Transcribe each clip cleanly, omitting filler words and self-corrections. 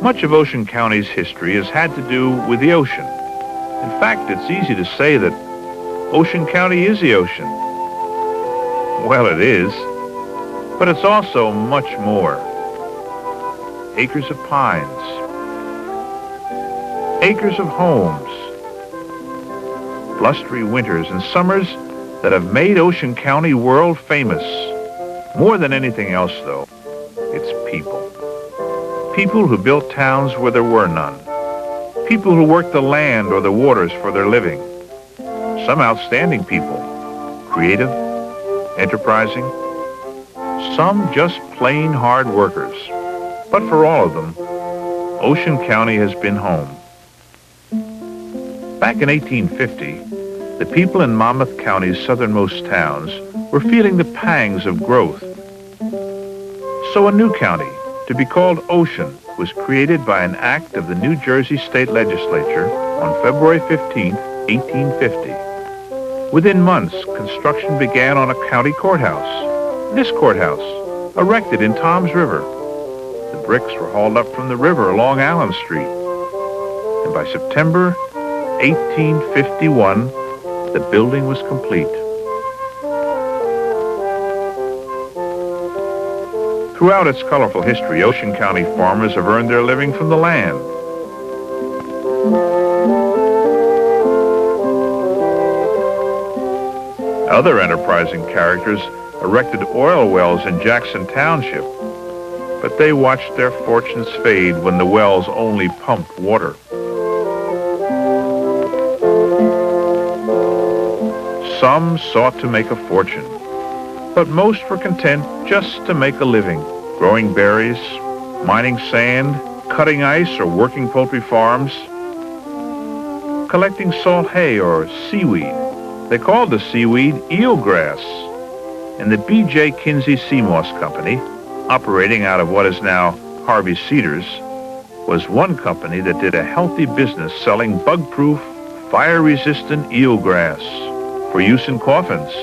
Much of Ocean County's history has had to do with the ocean. In fact, it's easy to say that Ocean County is the ocean. Well, it is, but it's also much more. Acres of pines, acres of homes, blustery winters and summers that have made Ocean County world famous. More than anything else, though, it's people. People who built towns where there were none. People who worked the land or the waters for their living. Some outstanding people, creative, enterprising, some just plain hard workers. But for all of them, Ocean County has been home. Back in 1850, the people in Monmouth County's southernmost towns were feeling the pangs of growth. So a new county, to be called Ocean, was created by an act of the New Jersey State Legislature on February 15, 1850. Within months, construction began on a county courthouse. This courthouse, erected in Toms River. The bricks were hauled up from the river along Allen Street. And by September 1851, the building was complete. Throughout its colorful history, Ocean County farmers have earned their living from the land. Other enterprising characters erected oil wells in Jackson Township, but they watched their fortunes fade when the wells only pumped water. Some sought to make a fortune, but most were content just to make a living, growing berries, mining sand, cutting ice or working poultry farms, collecting salt hay or seaweed. They called the seaweed eelgrass. And the B.J. Kinsey Sea Moss Company, operating out of what is now Harvey Cedars, was one company that did a healthy business selling bug-proof, fire-resistant eelgrass for use in coffins,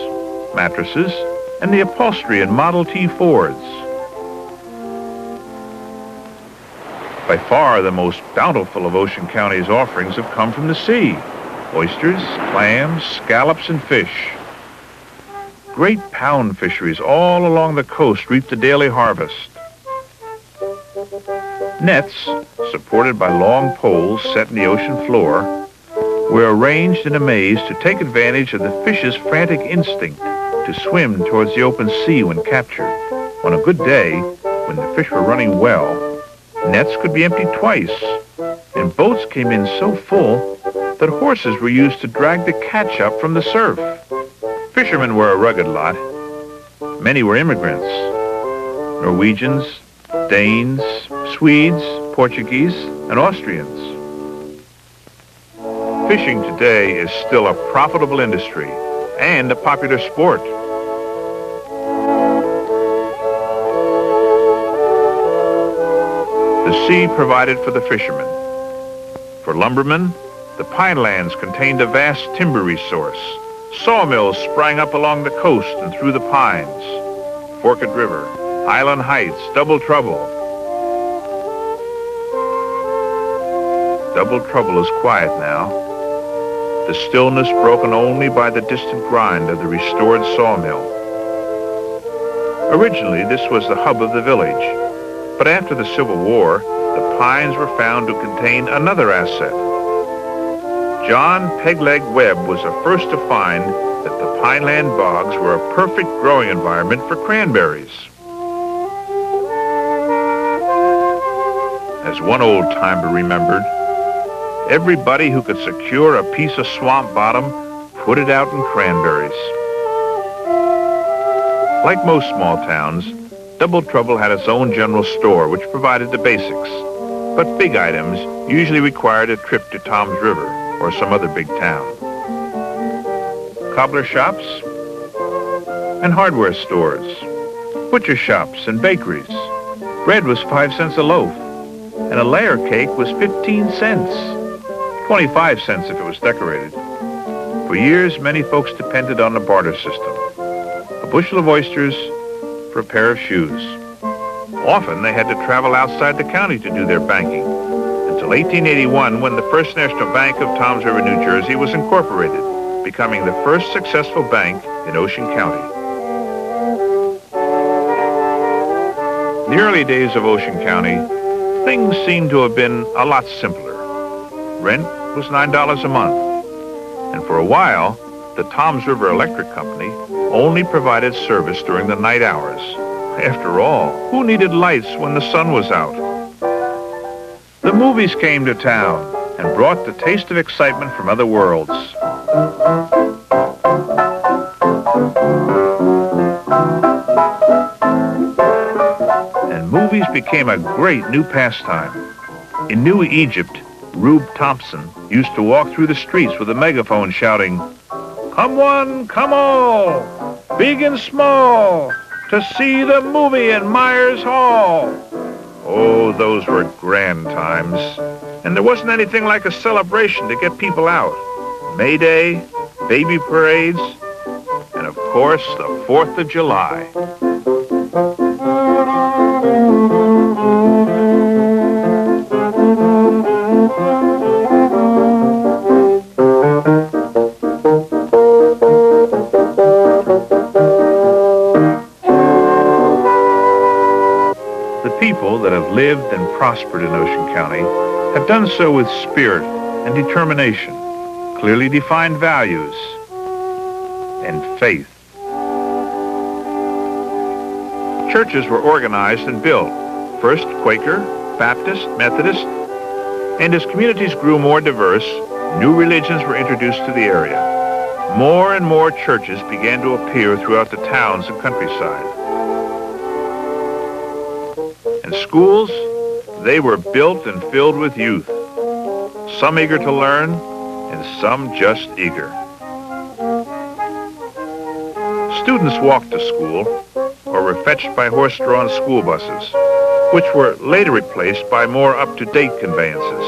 mattresses, and the upholstery in Model T Fords. By far, the most bountiful of Ocean County's offerings have come from the sea. Oysters, clams, scallops, and fish. Great pound fisheries all along the coast reap the daily harvest. Nets, supported by long poles set in the ocean floor, were arranged in a maze to take advantage of the fish's frantic instinct to swim towards the open sea when captured. On a good day, when the fish were running well, nets could be emptied twice, and boats came in so full that horses were used to drag the catch up from the surf. Fishermen were a rugged lot. Many were immigrants, Norwegians, Danes, Swedes, Portuguese, and Austrians. Fishing today is still a profitable industry and a popular sport. The sea provided for the fishermen. For lumbermen, the pinelands contained a vast timber resource. Sawmills sprang up along the coast and through the pines. Forked River, Highland Heights, Double Trouble. Double Trouble is quiet now. The stillness broken only by the distant grind of the restored sawmill. Originally, this was the hub of the village, but after the Civil War, the pines were found to contain another asset. John Pegleg Webb was the first to find that the pineland bogs were a perfect growing environment for cranberries. As one old-timer remembered, everybody who could secure a piece of swamp bottom put it out in cranberries. Like most small towns, Double Trouble had its own general store which provided the basics, but big items usually required a trip to Toms River or some other big town. Cobbler shops and hardware stores, butcher shops and bakeries. Bread was 5 cents a loaf, and a layer cake was 15 cents. 25 cents if it was decorated. For years, many folks depended on the barter system. A bushel of oysters for a pair of shoes. Often they had to travel outside the county to do their banking, until 1881 when the First National Bank of Toms River, New Jersey was incorporated, becoming the first successful bank in Ocean County. In the early days of Ocean County, things seemed to have been a lot simpler. Rent was $9 a month, and for a while, the Toms River Electric Company only provided service during the night hours. After all, who needed lights when the sun was out? The movies came to town and brought the taste of excitement from other worlds. And movies became a great new pastime. In New Egypt, Rube Thompson used to walk through the streets with a megaphone shouting, "Come one, come all, big and small, to see the movie in Myers Hall." Oh, those were grand times. And there wasn't anything like a celebration to get people out. May Day, baby parades, and of course, the 4th of July. People that have lived and prospered in Ocean County have done so with spirit and determination, clearly defined values, and faith. Churches were organized and built, first Quaker, Baptist, Methodist, and as communities grew more diverse, new religions were introduced to the area. More and more churches began to appear throughout the towns and countryside. And schools, they were built and filled with youth, some eager to learn and some just eager. Students walked to school or were fetched by horse-drawn school buses, which were later replaced by more up-to-date conveyances.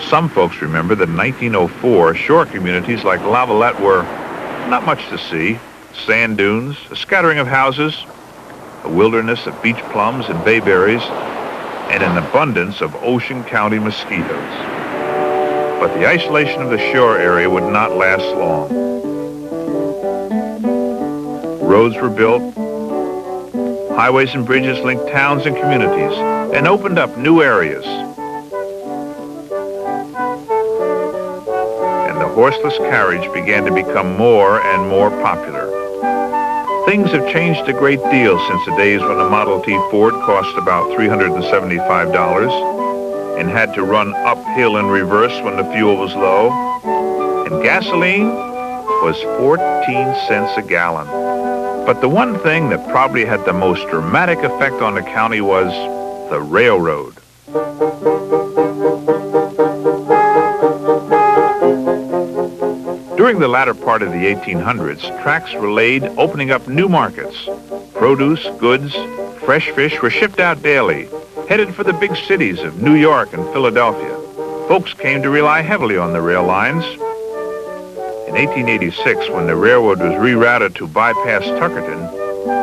Some folks remember that in 1904, shore communities like Lavallette were not much to see. Sand dunes, a scattering of houses, a wilderness of beach plums and bayberries, and an abundance of Ocean County mosquitoes. But the isolation of the shore area would not last long. Roads were built, highways and bridges linked towns and communities, and opened up new areas. And the horseless carriage began to become more and more popular. Things have changed a great deal since the days when a Model T Ford cost about $375 and had to run uphill in reverse when the fuel was low, and gasoline was 14 cents a gallon. But the one thing that probably had the most dramatic effect on the county was the railroad. During the latter part of the 1800s, tracks were laid, opening up new markets. Produce, goods, fresh fish were shipped out daily, headed for the big cities of New York and Philadelphia. Folks came to rely heavily on the rail lines. In 1886, when the railroad was rerouted to bypass Tuckerton,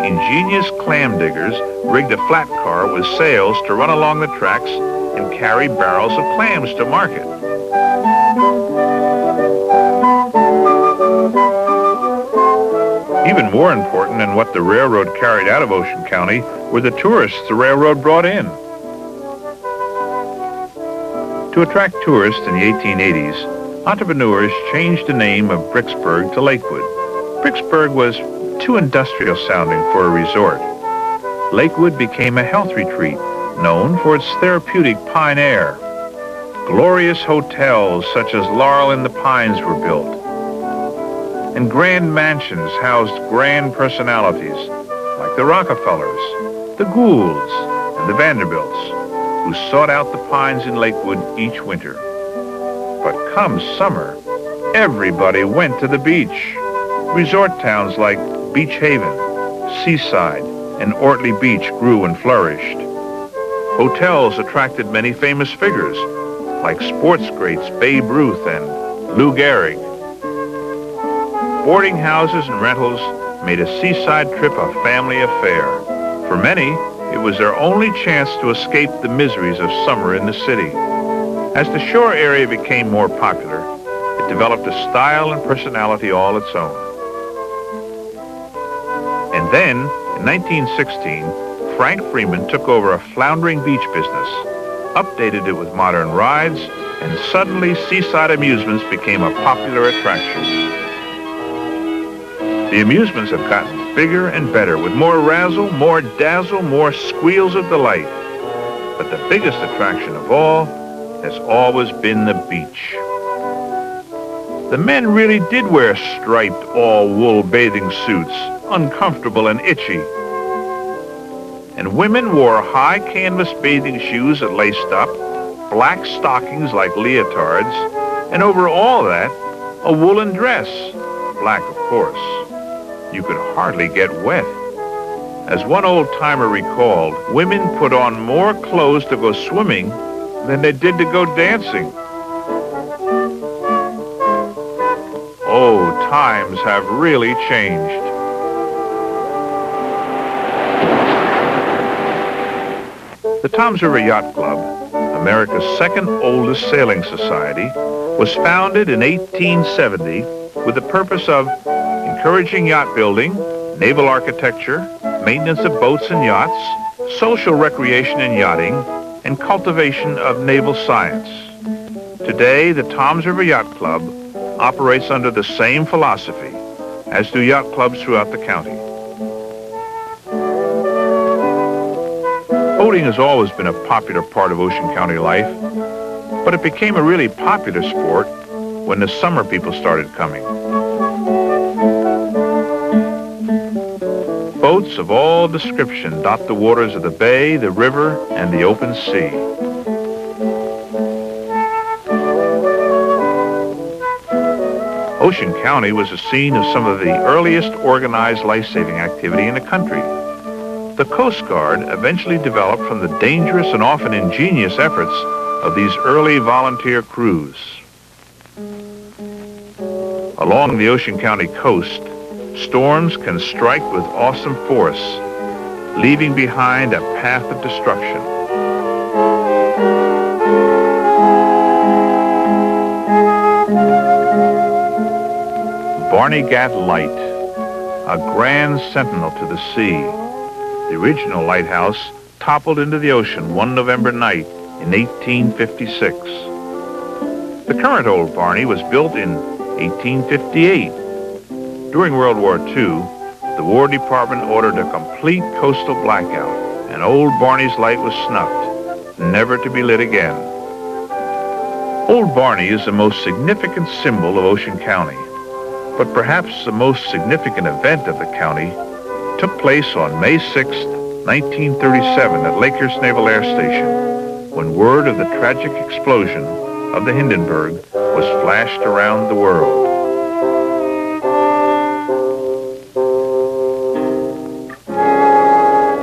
ingenious clam diggers rigged a flat car with sails to run along the tracks and carry barrels of clams to market. Even more important than what the railroad carried out of Ocean County were the tourists the railroad brought in. To attract tourists in the 1880s, entrepreneurs changed the name of Bricksburg to Lakewood. Bricksburg was too industrial sounding for a resort. Lakewood became a health retreat known for its therapeutic pine air. Glorious hotels such as Laurel in the Pines were built. And grand mansions housed grand personalities like the Rockefellers, the Goulds, and the Vanderbilts, who sought out the pines in Lakewood each winter. But come summer, everybody went to the beach. Resort towns like Beach Haven, Seaside, and Ortley Beach grew and flourished. Hotels attracted many famous figures like sports greats Babe Ruth and Lou Gehrig. Boarding houses and rentals made a seaside trip a family affair. For many, it was their only chance to escape the miseries of summer in the city. As the shore area became more popular, it developed a style and personality all its own. And then, in 1916, Frank Freeman took over a floundering beach business, updated it with modern rides, and suddenly seaside amusements became a popular attraction. The amusements have gotten bigger and better, with more razzle, more dazzle, more squeals of delight. But the biggest attraction of all has always been the beach. The men really did wear striped all-wool bathing suits, uncomfortable and itchy. And women wore high canvas bathing shoes that laced up, black stockings like leotards, and over all that, a woolen dress, black of course. You could hardly get wet. As one old-timer recalled, women put on more clothes to go swimming than they did to go dancing. Oh, times have really changed. The Toms River Yacht Club, America's second oldest sailing society, was founded in 1870 with the purpose of encouraging yacht building, naval architecture, maintenance of boats and yachts, social recreation in yachting, and cultivation of naval science. Today, the Toms River Yacht Club operates under the same philosophy, as do yacht clubs throughout the county. Boating has always been a popular part of Ocean County life, but it became a really popular sport when the summer people started coming. Boats of all description dot the waters of the bay, the river, and the open sea. Ocean County was the scene of some of the earliest organized life-saving activity in the country. The Coast Guard eventually developed from the dangerous and often ingenious efforts of these early volunteer crews. Along the Ocean County coast, storms can strike with awesome force, leaving behind a path of destruction. Barnegat Light, a grand sentinel to the sea. The original lighthouse toppled into the ocean one November night in 1856. The current Old Barney was built in 1858. During World War II, the War Department ordered a complete coastal blackout, and Old Barney's light was snuffed, never to be lit again. Old Barney is the most significant symbol of Ocean County, but perhaps the most significant event of the county took place on May 6, 1937 at Lakehurst Naval Air Station, when word of the tragic explosion of the Hindenburg was flashed around the world.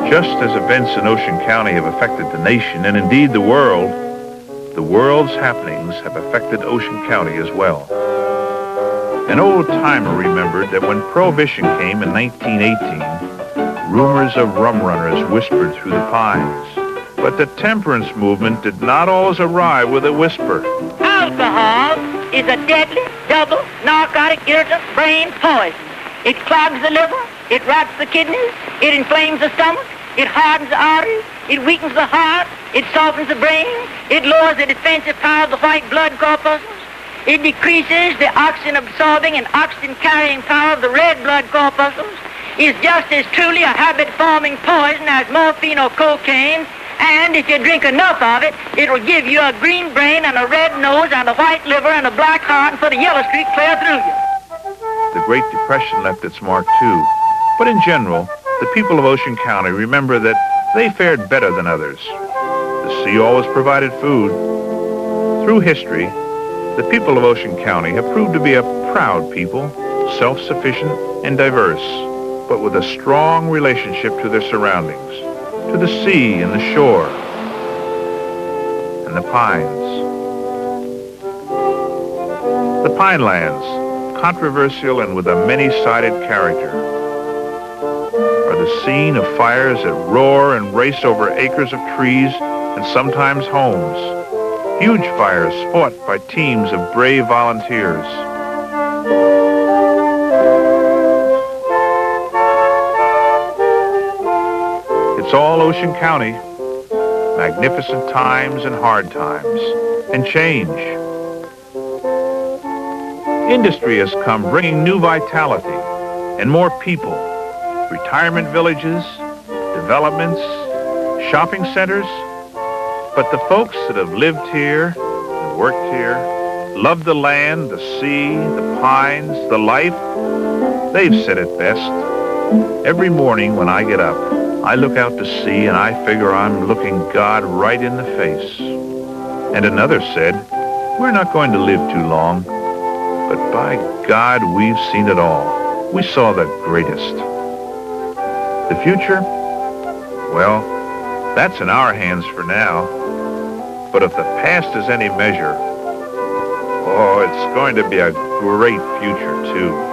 Just as events in Ocean County have affected the nation, and indeed the world's happenings have affected Ocean County as well. An old-timer remembered that when Prohibition came in 1918, rumors of rum runners whispered through the pines. But the temperance movement did not always arrive with a whisper. Alcohol is a deadly, double, narcotic, irritant, brain poison. It clogs the liver, it rots the kidneys, it inflames the stomach, it hardens the arteries, it weakens the heart, it softens the brain, it lowers the defensive power of the white blood corpuscles, it decreases the oxygen-absorbing and oxygen-carrying power of the red blood corpuscles, is just as truly a habit-forming poison as morphine or cocaine, and if you drink enough of it, it'll give you a green brain and a red nose and a white liver and a black heart and put a yellow streak clear through you. The Great Depression left its mark too, but in general, the people of Ocean County remember that they fared better than others. The sea always provided food. Through history, the people of Ocean County have proved to be a proud people, self-sufficient and diverse, but with a strong relationship to their surroundings, to the sea and the shore, and the pines. The Pinelands, controversial and with a many-sided character. the scene of fires that roar and race over acres of trees and sometimes homes. Huge fires fought by teams of brave volunteers. It's all Ocean County. Magnificent times and hard times, and change. Industry has come bringing new vitality and more people. Retirement villages, developments, shopping centers. But the folks that have lived here and worked here, loved the land, the sea, the pines, the life, they've said it best. Every morning when I get up, I look out to sea and I figure I'm looking God right in the face. And another said, we're not going to live too long, but by God, we've seen it all. We saw the greatest. The future? Well, that's in our hands for now. But if the past is any measure, oh, it's going to be a great future, too.